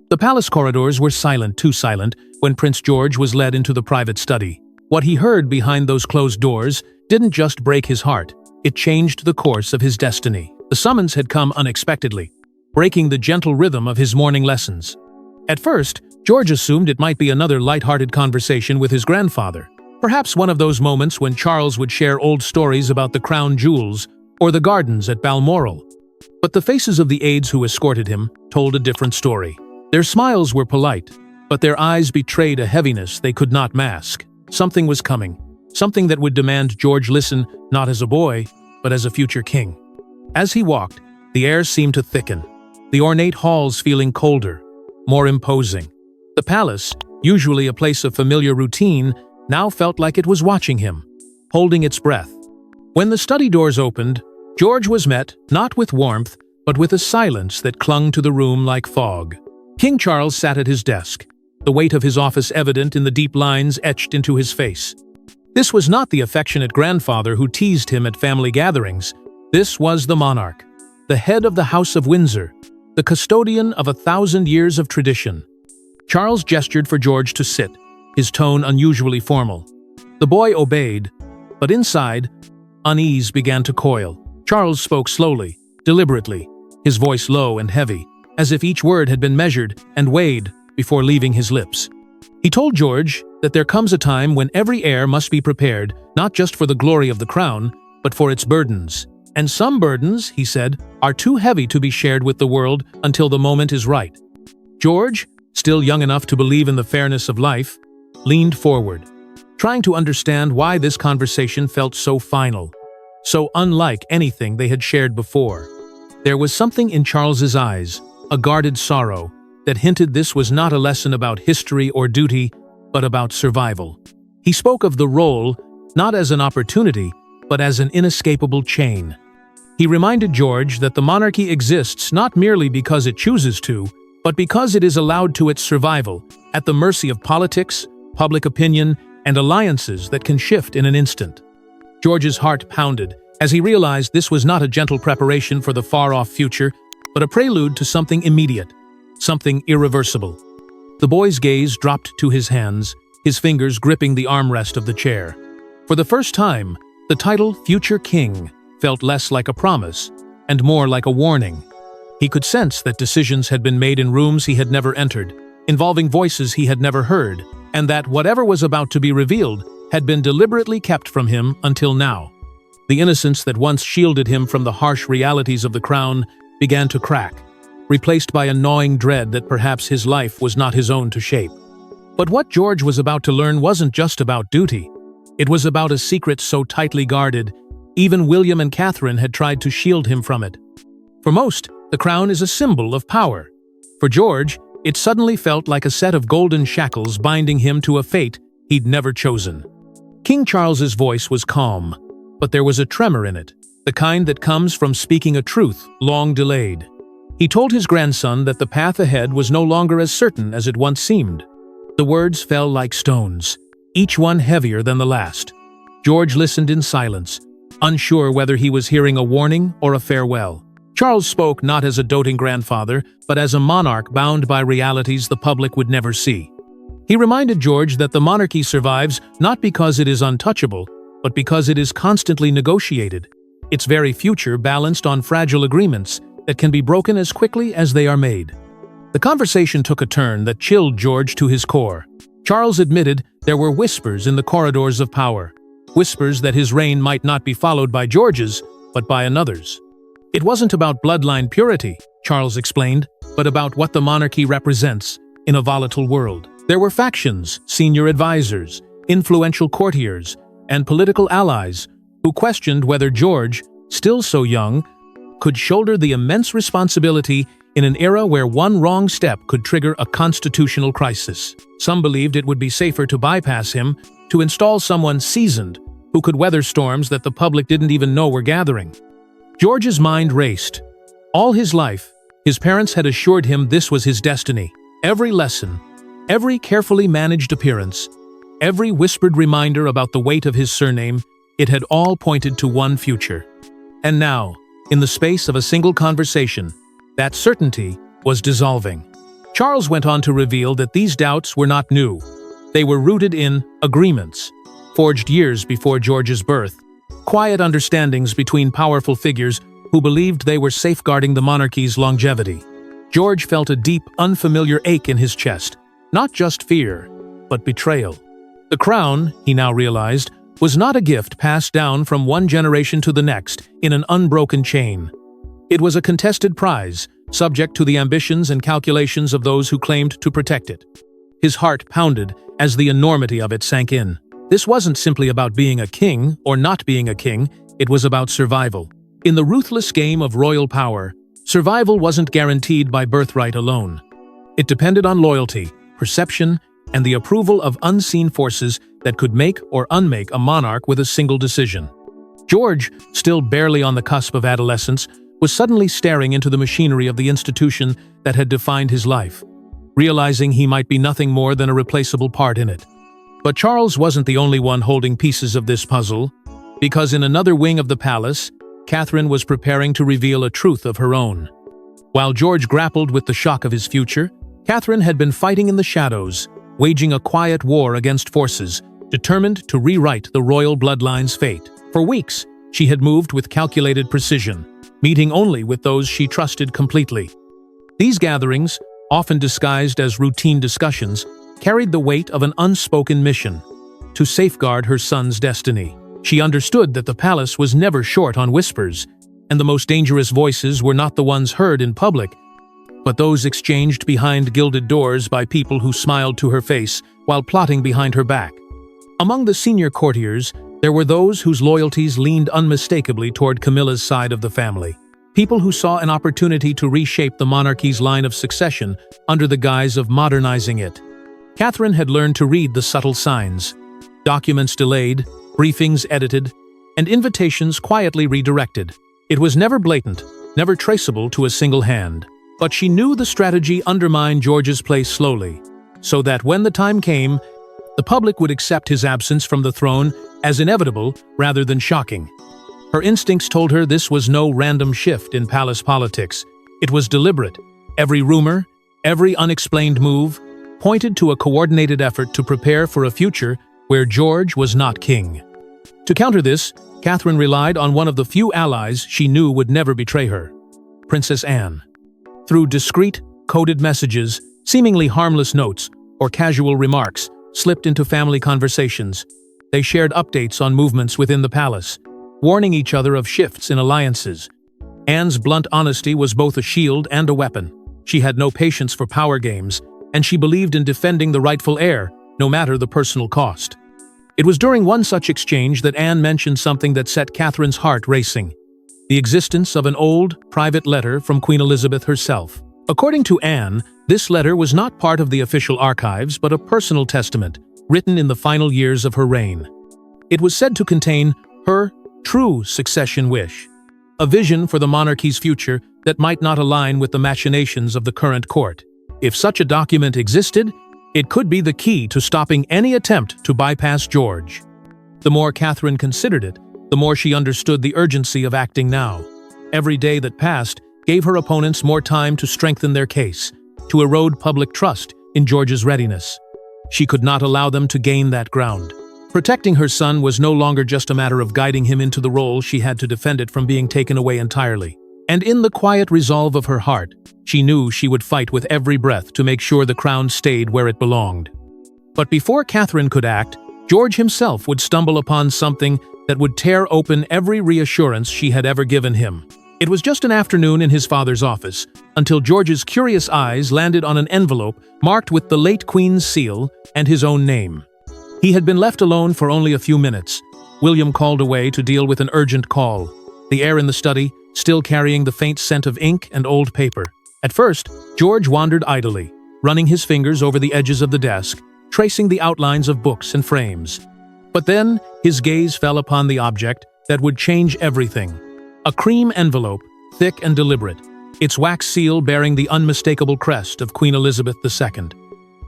The palace corridors were silent, too silent, when Prince George was led into the private study. What he heard behind those closed doors didn't just break his heart, it changed the course of his destiny. The summons had come unexpectedly, breaking the gentle rhythm of his morning lessons. At first, George assumed it might be another lighthearted conversation with his grandfather. Perhaps one of those moments when Charles would share old stories about the crown jewels or the gardens at Balmoral. But the faces of the aides who escorted him told a different story. Their smiles were polite, but their eyes betrayed a heaviness they could not mask. Something was coming, something that would demand George listen not as a boy, but as a future king. As he walked, the air seemed to thicken, the ornate halls feeling colder, more imposing. The palace, usually a place of familiar routine, now felt like it was watching him, holding its breath. When the study doors opened, George was met not with warmth, but with a silence that clung to the room like fog. King Charles sat at his desk, the weight of his office evident in the deep lines etched into his face. This was not the affectionate grandfather who teased him at family gatherings. This was the monarch, the head of the House of Windsor, the custodian of 1,000 years of tradition. Charles gestured for George to sit, his tone unusually formal. The boy obeyed, but inside, unease began to coil. Charles spoke slowly, deliberately, his voice low and heavy, as if each word had been measured and weighed before leaving his lips. He told George that there comes a time when every heir must be prepared not just for the glory of the crown, but for its burdens. And some burdens, he said, are too heavy to be shared with the world until the moment is right. George, still young enough to believe in the fairness of life, leaned forward, trying to understand why this conversation felt so final, so unlike anything they had shared before. There was something in Charles's eyes, a guarded sorrow, that hinted this was not a lesson about history or duty, but about survival. He spoke of the role not as an opportunity, but as an inescapable chain. He reminded George that the monarchy exists not merely because it chooses to, but because it is allowed to its survival, at the mercy of politics, public opinion, and alliances that can shift in an instant. George's heart pounded as he realized this was not a gentle preparation for the far-off future, but a prelude to something immediate, something irreversible. The boy's gaze dropped to his hands, his fingers gripping the armrest of the chair. For the first time, the title Future King felt less like a promise and more like a warning. He could sense that decisions had been made in rooms he had never entered, involving voices he had never heard, and that whatever was about to be revealed had been deliberately kept from him until now. The innocence that once shielded him from the harsh realities of the crown began to crack, replaced by a gnawing dread that perhaps his life was not his own to shape. But what George was about to learn wasn't just about duty. It was about a secret so tightly guarded, even William and Catherine had tried to shield him from it. For most, the crown is a symbol of power. For George, it suddenly felt like a set of golden shackles binding him to a fate he'd never chosen. King Charles's voice was calm, but there was a tremor in it, the kind that comes from speaking a truth long delayed. He told his grandson that the path ahead was no longer as certain as it once seemed. The words fell like stones, each one heavier than the last. George listened in silence, unsure whether he was hearing a warning or a farewell. Charles spoke not as a doting grandfather, but as a monarch bound by realities the public would never see. He reminded George that the monarchy survives not because it is untouchable, but because it is constantly negotiated, its very future balanced on fragile agreements that can be broken as quickly as they are made. The conversation took a turn that chilled George to his core. Charles admitted there were whispers in the corridors of power, whispers that his reign might not be followed by George's, but by another's. It wasn't about bloodline purity, Charles explained, but about what the monarchy represents in a volatile world. There were factions, senior advisors, influential courtiers, and political allies who questioned whether George, still so young, could shoulder the immense responsibility in an era where one wrong step could trigger a constitutional crisis. Some believed it would be safer to bypass him, to install someone seasoned who could weather storms that the public didn't even know were gathering. George's mind raced. All his life, his parents had assured him this was his destiny. Every lesson, every carefully managed appearance, every whispered reminder about the weight of his surname, it had all pointed to one future. And now, in the space of a single conversation, that certainty was dissolving. Charles went on to reveal that these doubts were not new. They were rooted in agreements, forged years before George's birth, quiet understandings between powerful figures who believed they were safeguarding the monarchy's longevity. George felt a deep, unfamiliar ache in his chest, not just fear, but betrayal. The crown, he now realized, was not a gift passed down from one generation to the next in an unbroken chain. It was a contested prize, subject to the ambitions and calculations of those who claimed to protect it. His heart pounded as the enormity of it sank in. This wasn't simply about being a king or not being a king, it was about survival. In the ruthless game of royal power, survival wasn't guaranteed by birthright alone. It depended on loyalty, perception, and the approval of unseen forces that could make or unmake a monarch with a single decision. George, still barely on the cusp of adolescence, was suddenly staring into the machinery of the institution that had defined his life, realizing he might be nothing more than a replaceable part in it. But Charles wasn't the only one holding pieces of this puzzle, because in another wing of the palace, Catherine was preparing to reveal a truth of her own. While George grappled with the shock of his future, Catherine had been fighting in the shadows, waging a quiet war against forces, determined to rewrite the royal bloodline's fate. For weeks, she had moved with calculated precision, meeting only with those she trusted completely. These gatherings, often disguised as routine discussions, carried the weight of an unspoken mission: to safeguard her son's destiny. She understood that the palace was never short on whispers, and the most dangerous voices were not the ones heard in public, but those exchanged behind gilded doors by people who smiled to her face while plotting behind her back. Among the senior courtiers, there were those whose loyalties leaned unmistakably toward Camilla's side of the family. People who saw an opportunity to reshape the monarchy's line of succession under the guise of modernizing it. Catherine had learned to read the subtle signs: documents delayed, briefings edited, and invitations quietly redirected. It was never blatant, never traceable to a single hand. But she knew the strategy undermined George's place slowly, so that when the time came, the public would accept his absence from the throne as inevitable rather than shocking. Her instincts told her this was no random shift in palace politics. It was deliberate. Every rumor, every unexplained move, pointed to a coordinated effort to prepare for a future where George was not king. To counter this, Catherine relied on one of the few allies she knew would never betray her: Princess Anne. Through discreet, coded messages, seemingly harmless notes, or casual remarks slipped into family conversations, they shared updates on movements within the palace, warning each other of shifts in alliances. Anne's blunt honesty was both a shield and a weapon. She had no patience for power games, and she believed in defending the rightful heir, no matter the personal cost. It was during one such exchange that Anne mentioned something that set Catherine's heart racing: the existence of an old, private letter from Queen Elizabeth herself. According to Anne, this letter was not part of the official archives but a personal testament, written in the final years of her reign. It was said to contain her true succession wish, a vision for the monarchy's future that might not align with the machinations of the current court. If such a document existed, it could be the key to stopping any attempt to bypass George. The more Catherine considered it, the more she understood the urgency of acting now. Every day that passed gave her opponents more time to strengthen their case, to erode public trust in George's readiness. She could not allow them to gain that ground. Protecting her son was no longer just a matter of guiding him into the role; she had to defend it from being taken away entirely. And in the quiet resolve of her heart, she knew she would fight with every breath to make sure the crown stayed where it belonged. But before Catherine could act, George himself would stumble upon something that would tear open every reassurance she had ever given him. It was just an afternoon in his father's office, until George's curious eyes landed on an envelope marked with the late Queen's seal and his own name. He had been left alone for only a few minutes. William called away to deal with an urgent call, the air in the study still carrying the faint scent of ink and old paper. At first, George wandered idly, running his fingers over the edges of the desk, tracing the outlines of books and frames. But then, his gaze fell upon the object that would change everything. A cream envelope, thick and deliberate, its wax seal bearing the unmistakable crest of Queen Elizabeth II.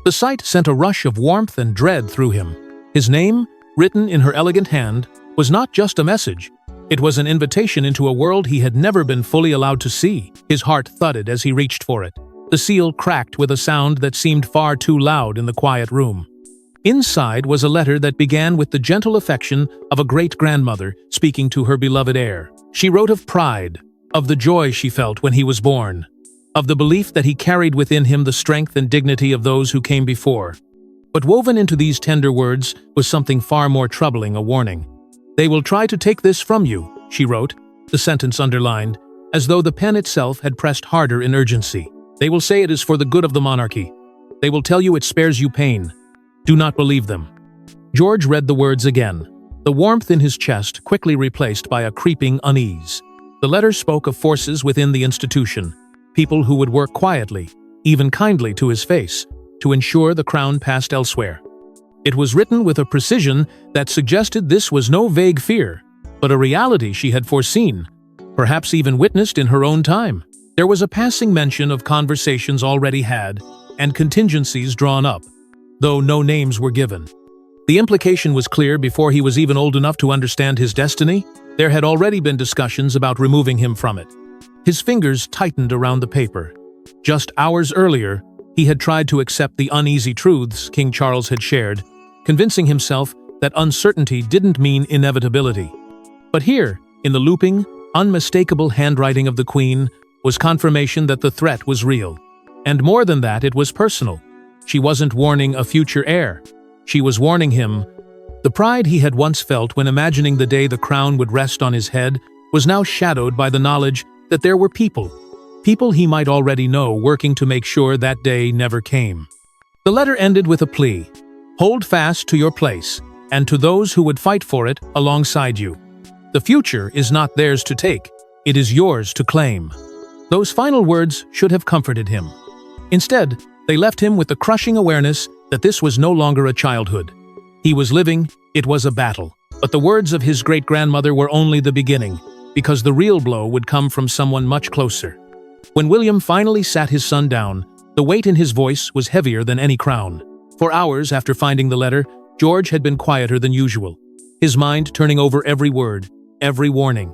The sight sent a rush of warmth and dread through him. His name, written in her elegant hand, was not just a message. It was an invitation into a world he had never been fully allowed to see. His heart thudded as he reached for it. The seal cracked with a sound that seemed far too loud in the quiet room. Inside was a letter that began with the gentle affection of a great-grandmother speaking to her beloved heir. She wrote of pride, of the joy she felt when he was born, of the belief that he carried within him the strength and dignity of those who came before. But woven into these tender words was something far more troubling, a warning. "They will try to take this from you," she wrote, the sentence underlined, as though the pen itself had pressed harder in urgency. "They will say it is for the good of the monarchy. They will tell you it spares you pain. Do not believe them." George read the words again, the warmth in his chest quickly replaced by a creeping unease. The letter spoke of forces within the institution, people who would work quietly, even kindly to his face, to ensure the crown passed elsewhere. It was written with a precision that suggested this was no vague fear, but a reality she had foreseen, perhaps even witnessed in her own time. There was a passing mention of conversations already had and contingencies drawn up, though no names were given. The implication was clear before he was even old enough to understand his destiny. There had already been discussions about removing him from it. His fingers tightened around the paper. Just hours earlier, he had tried to accept the uneasy truths King Charles had shared, convincing himself that uncertainty didn't mean inevitability. But here, in the looping, unmistakable handwriting of the Queen, was confirmation that the threat was real. And more than that, it was personal. She wasn't warning a future heir. She was warning him. The pride he had once felt when imagining the day the crown would rest on his head was now shadowed by the knowledge that there were people he might already know working to make sure that day never came. The letter ended with a plea. "Hold fast to your place, and to those who would fight for it alongside you. The future is not theirs to take, it is yours to claim." Those final words should have comforted him. Instead, they left him with the crushing awareness that this was no longer a childhood. He was living, it was a battle. But the words of his great-grandmother were only the beginning, because the real blow would come from someone much closer. When William finally sat his son down, the weight in his voice was heavier than any crown. For hours after finding the letter, George had been quieter than usual, his mind turning over every word, every warning.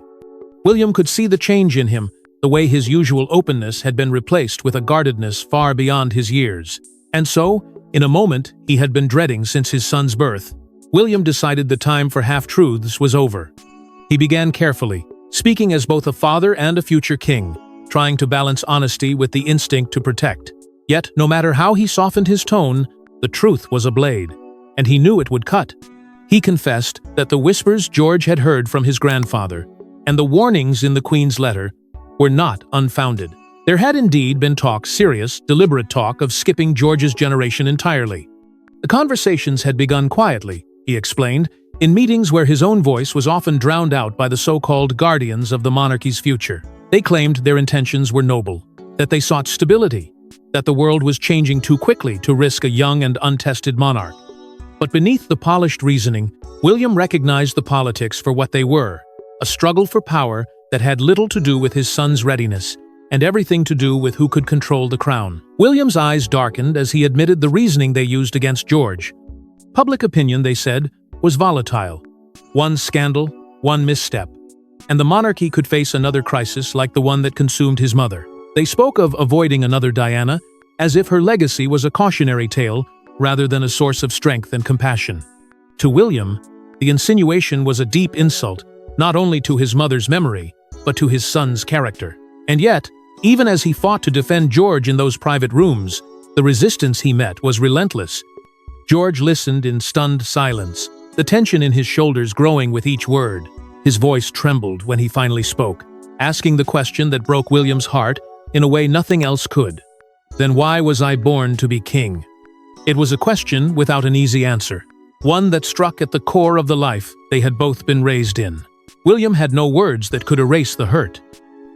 William could see the change in him, the way his usual openness had been replaced with a guardedness far beyond his years. And so, in a moment he had been dreading since his son's birth, William decided the time for half-truths was over. He began carefully, speaking as both a father and a future king, trying to balance honesty with the instinct to protect. Yet, no matter how he softened his tone, the truth was a blade, and he knew it would cut. He confessed that the whispers George had heard from his grandfather, and the warnings in the Queen's letter, were not unfounded. There had indeed been talk, serious, deliberate talk, of skipping George's generation entirely. The conversations had begun quietly, he explained, in meetings where his own voice was often drowned out by the so-called guardians of the monarchy's future. They claimed their intentions were noble, that they sought stability, that the world was changing too quickly to risk a young and untested monarch. But beneath the polished reasoning, William recognized the politics for what they were, a struggle for power that had little to do with his son's readiness, and everything to do with who could control the crown. William's eyes darkened as he admitted the reasoning they used against George. Public opinion, they said, was volatile. One scandal, one misstep, and the monarchy could face another crisis like the one that consumed his mother. They spoke of avoiding another Diana, as if her legacy was a cautionary tale rather than a source of strength and compassion. To William, the insinuation was a deep insult, not only to his mother's memory, but to his son's character. And yet, even as he fought to defend George in those private rooms, the resistance he met was relentless. George listened in stunned silence, the tension in his shoulders growing with each word. His voice trembled when he finally spoke, asking the question that broke William's heart in a way nothing else could. Then why was I born to be king? It was a question without an easy answer, one that struck at the core of the life they had both been raised in. William had no words that could erase the hurt.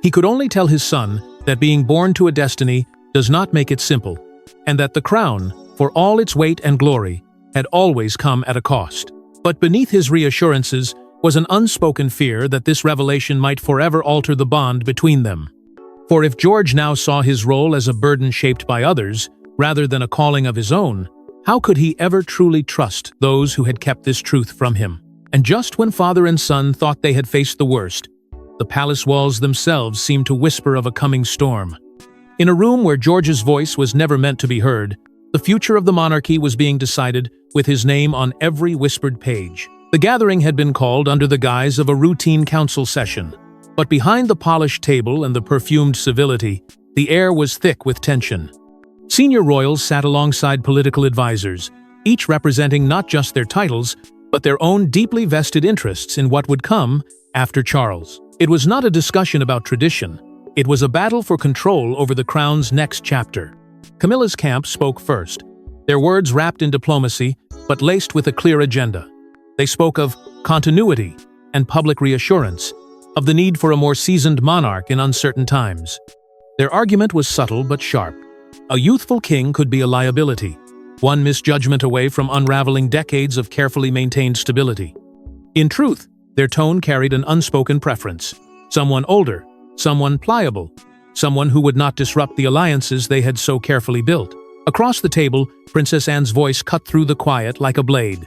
He could only tell his son that being born to a destiny does not make it simple, and that the crown, for all its weight and glory, had always come at a cost. But beneath his reassurances was an unspoken fear that this revelation might forever alter the bond between them. For if George now saw his role as a burden shaped by others, rather than a calling of his own, how could he ever truly trust those who had kept this truth from him? And just when father and son thought they had faced the worst, the palace walls themselves seemed to whisper of a coming storm. In a room where George's voice was never meant to be heard, the future of the monarchy was being decided with his name on every whispered page. The gathering had been called under the guise of a routine council session, but behind the polished table and the perfumed civility, the air was thick with tension. Senior royals sat alongside political advisors, each representing not just their titles, but their own deeply vested interests in what would come after Charles. It was not a discussion about tradition. It was a battle for control over the crown's next chapter. Camilla's camp spoke first, their words wrapped in diplomacy, but laced with a clear agenda. They spoke of continuity and public reassurance, of the need for a more seasoned monarch in uncertain times. Their argument was subtle but sharp. A youthful king could be a liability, one misjudgment away from unraveling decades of carefully maintained stability. In truth, their tone carried an unspoken preference. Someone older, someone pliable, someone who would not disrupt the alliances they had so carefully built. Across the table, Princess Anne's voice cut through the quiet like a blade.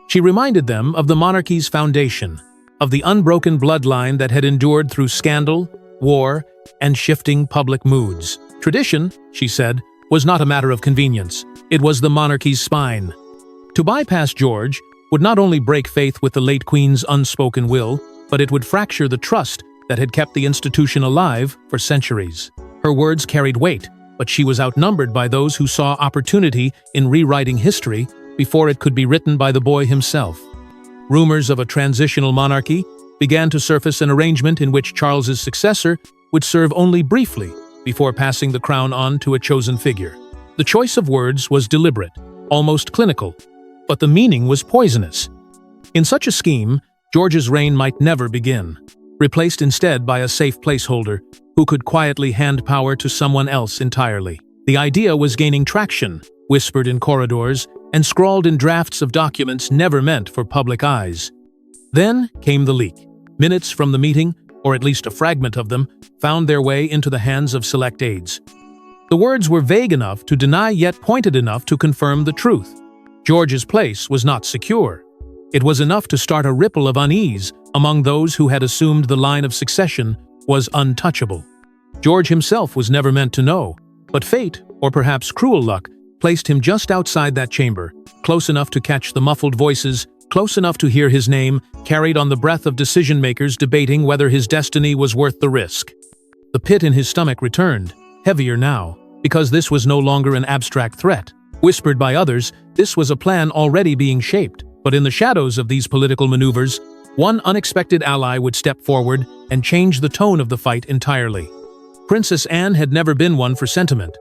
She reminded them of the monarchy's foundation, of the unbroken bloodline that had endured through scandal, war, and shifting public moods. Tradition, she said, was not a matter of convenience. It was the monarchy's spine. To bypass George would not only break faith with the late Queen's unspoken will, but it would fracture the trust that had kept the institution alive for centuries. Her words carried weight, but she was outnumbered by those who saw opportunity in rewriting history before it could be written by the boy himself. Rumors of a transitional monarchy began to surface, an arrangement in which Charles's successor would serve only briefly before passing the crown on to a chosen figure. The choice of words was deliberate, almost clinical, but the meaning was poisonous. In such a scheme, George's reign might never begin, replaced instead by a safe placeholder who could quietly hand power to someone else entirely. The idea was gaining traction, whispered in corridors and scrawled in drafts of documents never meant for public eyes. Then came the leak. Minutes from the meeting, or at least a fragment of them, found their way into the hands of select aides. The words were vague enough to deny yet pointed enough to confirm the truth. George's place was not secure. It was enough to start a ripple of unease among those who had assumed the line of succession was untouchable. George himself was never meant to know, but fate, or perhaps cruel luck, placed him just outside that chamber, close enough to catch the muffled voices, close enough to hear his name carried on the breath of decision-makers debating whether his destiny was worth the risk. The pit in his stomach returned, heavier now, because this was no longer an abstract threat. Whispered by others, this was a plan already being shaped. But in the shadows of these political maneuvers, one unexpected ally would step forward and change the tone of the fight entirely. Princess Anne had never been one for sentiment,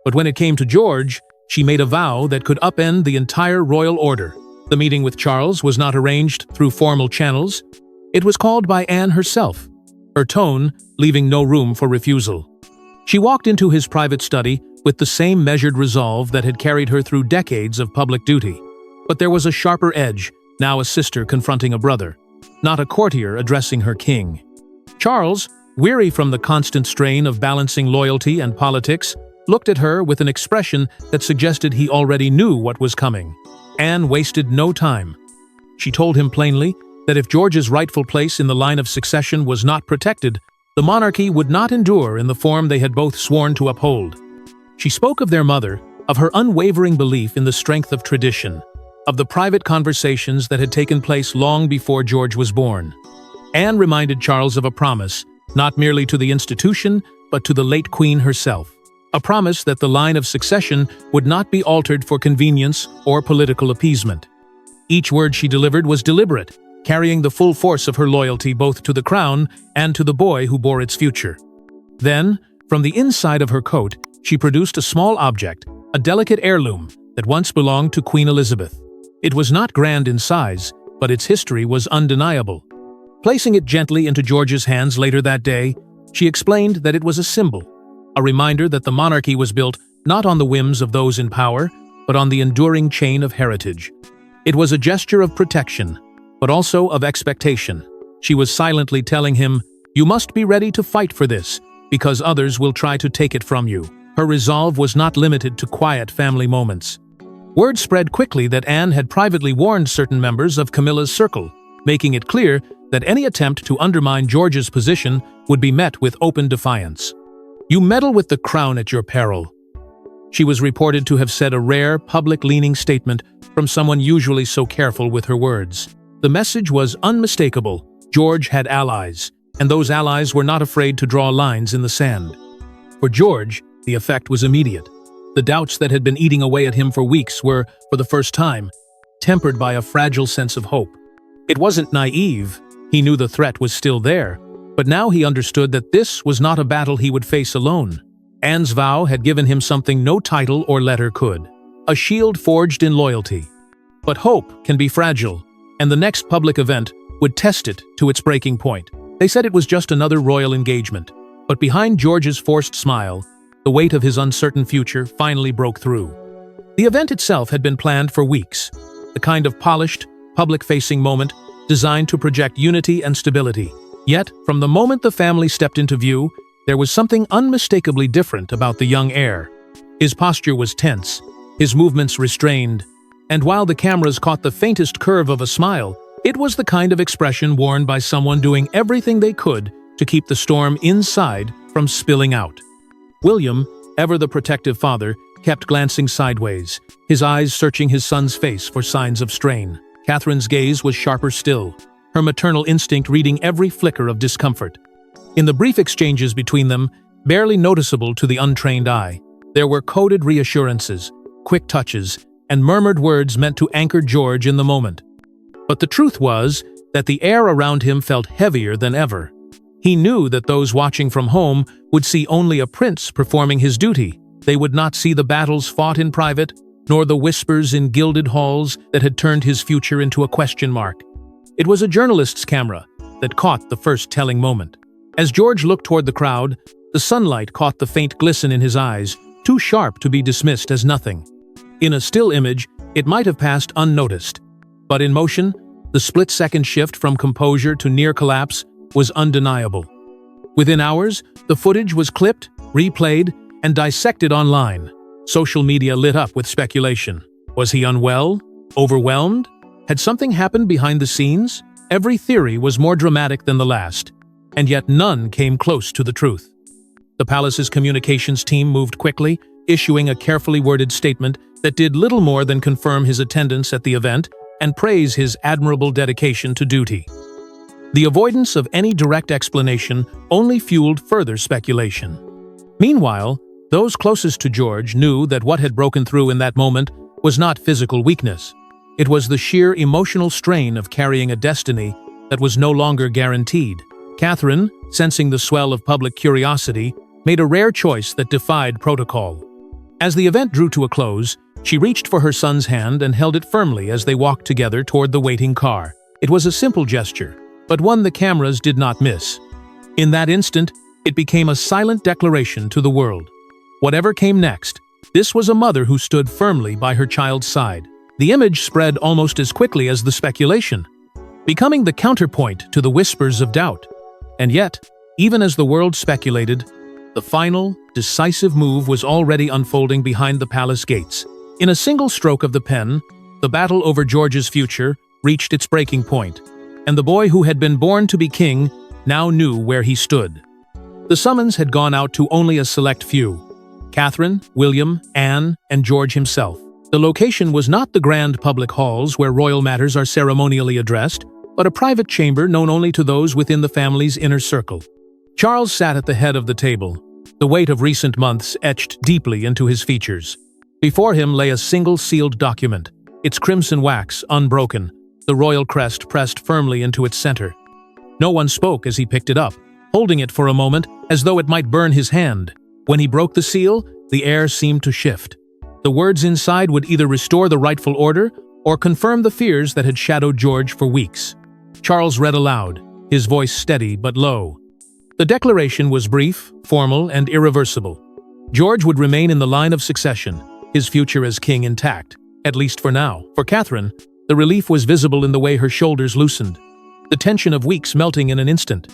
but when it came to George, she made a vow that could upend the entire royal order. The meeting with Charles was not arranged through formal channels. It was called by Anne herself, her tone leaving no room for refusal. She walked into his private study with the same measured resolve that had carried her through decades of public duty. But there was a sharper edge, now a sister confronting a brother, not a courtier addressing her king. Charles, weary from the constant strain of balancing loyalty and politics, looked at her with an expression that suggested he already knew what was coming. Anne wasted no time. She told him plainly that if George's rightful place in the line of succession was not protected, the monarchy would not endure in the form they had both sworn to uphold. She spoke of their mother, of her unwavering belief in the strength of tradition, of the private conversations that had taken place long before George was born. Anne reminded Charles of a promise, not merely to the institution, but to the late Queen herself. A promise that the line of succession would not be altered for convenience or political appeasement. Each word she delivered was deliberate, carrying the full force of her loyalty both to the crown and to the boy who bore its future. Then, from the inside of her coat, she produced a small object, a delicate heirloom that once belonged to Queen Elizabeth. It was not grand in size, but its history was undeniable. Placing it gently into George's hands later that day, she explained that it was a symbol, a reminder that the monarchy was built not on the whims of those in power, but on the enduring chain of heritage. It was a gesture of protection, but also of expectation. She was silently telling him, "You must be ready to fight for this, because others will try to take it from you." Her resolve was not limited to quiet family moments. Word spread quickly that Anne had privately warned certain members of Camilla's circle, making it clear that any attempt to undermine George's position would be met with open defiance. "You meddle with the crown at your peril." She was reported to have said a rare, public-leaning statement from someone usually so careful with her words. The message was unmistakable. George had allies, and those allies were not afraid to draw lines in the sand. For George, the effect was immediate. The doubts that had been eating away at him for weeks were, for the first time, tempered by a fragile sense of hope. It wasn't naive. He knew the threat was still there, but now he understood that this was not a battle he would face alone. Anne's vow had given him something no title or letter could: a shield forged in loyalty. But hope can be fragile, and the next public event would test it to its breaking point. They said it was just another royal engagement, but behind George's forced smile, the weight of his uncertain future finally broke through. The event itself had been planned for weeks, the kind of polished, public-facing moment designed to project unity and stability. Yet, from the moment the family stepped into view, there was something unmistakably different about the young heir. His posture was tense, his movements restrained, and while the cameras caught the faintest curve of a smile, it was the kind of expression worn by someone doing everything they could to keep the storm inside from spilling out. William, ever the protective father, kept glancing sideways, his eyes searching his son's face for signs of strain. Catherine's gaze was sharper still, her maternal instinct reading every flicker of discomfort. In the brief exchanges between them, barely noticeable to the untrained eye, there were coded reassurances, quick touches, and murmured words meant to anchor George in the moment. But the truth was that the air around him felt heavier than ever. He knew that those watching from home would see only a prince performing his duty. They would not see the battles fought in private, nor the whispers in gilded halls that had turned his future into a question mark. It was a journalist's camera that caught the first telling moment. As George looked toward the crowd, the sunlight caught the faint glisten in his eyes, too sharp to be dismissed as nothing. In a still image, it might have passed unnoticed. But in motion, the split-second shift from composure to near collapse was undeniable. Within hours, the footage was clipped, replayed, and dissected online. Social media lit up with speculation. Was he unwell? Overwhelmed? Had something happened behind the scenes? Every theory was more dramatic than the last, and yet none came close to the truth. The palace's communications team moved quickly, issuing a carefully worded statement that did little more than confirm his attendance at the event and praise his admirable dedication to duty. The avoidance of any direct explanation only fueled further speculation. Meanwhile, those closest to George knew that what had broken through in that moment was not physical weakness. It was the sheer emotional strain of carrying a destiny that was no longer guaranteed. Catherine, sensing the swell of public curiosity, made a rare choice that defied protocol. As the event drew to a close, she reached for her son's hand and held it firmly as they walked together toward the waiting car. It was a simple gesture, but one the cameras did not miss. In that instant, it became a silent declaration to the world. Whatever came next, this was a mother who stood firmly by her child's side. The image spread almost as quickly as the speculation, becoming the counterpoint to the whispers of doubt. And yet, even as the world speculated, the final, decisive move was already unfolding behind the palace gates. In a single stroke of the pen, the battle over George's future reached its breaking point, and the boy who had been born to be king now knew where he stood. The summons had gone out to only a select few: Catherine, William, Anne, and George himself. The location was not the grand public halls where royal matters are ceremonially addressed, but a private chamber known only to those within the family's inner circle. Charles sat at the head of the table, the weight of recent months etched deeply into his features. Before him lay a single sealed document, its crimson wax unbroken, the royal crest pressed firmly into its center. No one spoke as he picked it up, holding it for a moment as though it might burn his hand. When he broke the seal, the air seemed to shift. The words inside would either restore the rightful order or confirm the fears that had shadowed George for weeks. Charles read aloud, his voice steady but low. The declaration was brief, formal, and irreversible. George would remain in the line of succession, his future as king intact, at least for now. For Catherine, the relief was visible in the way her shoulders loosened, the tension of weeks melting in an instant.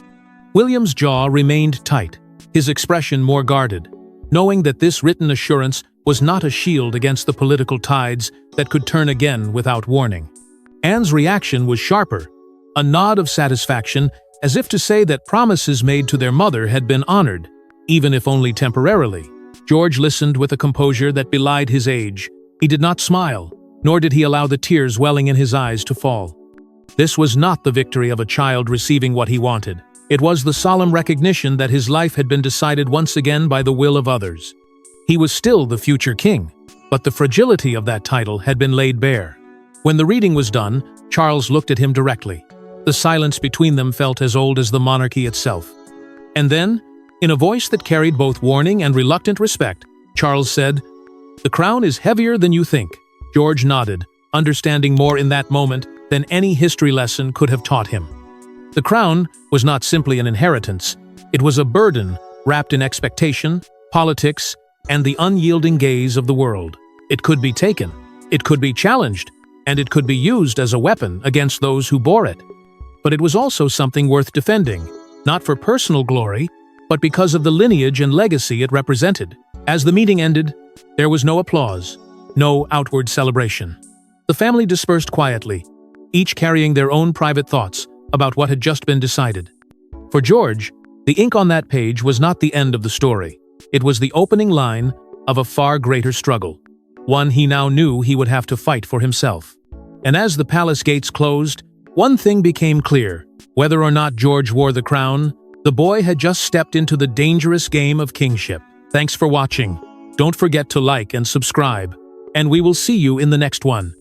William's jaw remained tight, his expression more guarded, knowing that this written assurance was not a shield against the political tides that could turn again without warning. Anne's reaction was sharper, a nod of satisfaction, as if to say that promises made to their mother had been honored. even if only temporarily. George listened with a composure that belied his age. He did not smile, nor did he allow the tears welling in his eyes to fall. This was not the victory of a child receiving what he wanted. It was the solemn recognition that his life had been decided once again by the will of others. He was still the future king, but the fragility of that title had been laid bare. When the reading was done, Charles looked at him directly. The silence between them felt as old as the monarchy itself. And then, in a voice that carried both warning and reluctant respect, Charles said, "The crown is heavier than you think." George nodded, understanding more in that moment than any history lesson could have taught him. The crown was not simply an inheritance. It was a burden wrapped in expectation, politics, and the unyielding gaze of the world. It could be taken, it could be challenged, and it could be used as a weapon against those who bore it. But it was also something worth defending, not for personal glory, but because of the lineage and legacy it represented. As the meeting ended, there was no applause, no outward celebration. The family dispersed quietly, each carrying their own private thoughts about what had just been decided. For George, the ink on that page was not the end of the story. It was the opening line of a far greater struggle, one he now knew he would have to fight for himself. And as the palace gates closed, one thing became clear. Whether or not George wore the crown, the boy had just stepped into the dangerous game of kingship. Thanks for watching. Don't forget to like and subscribe, and we will see you in the next one.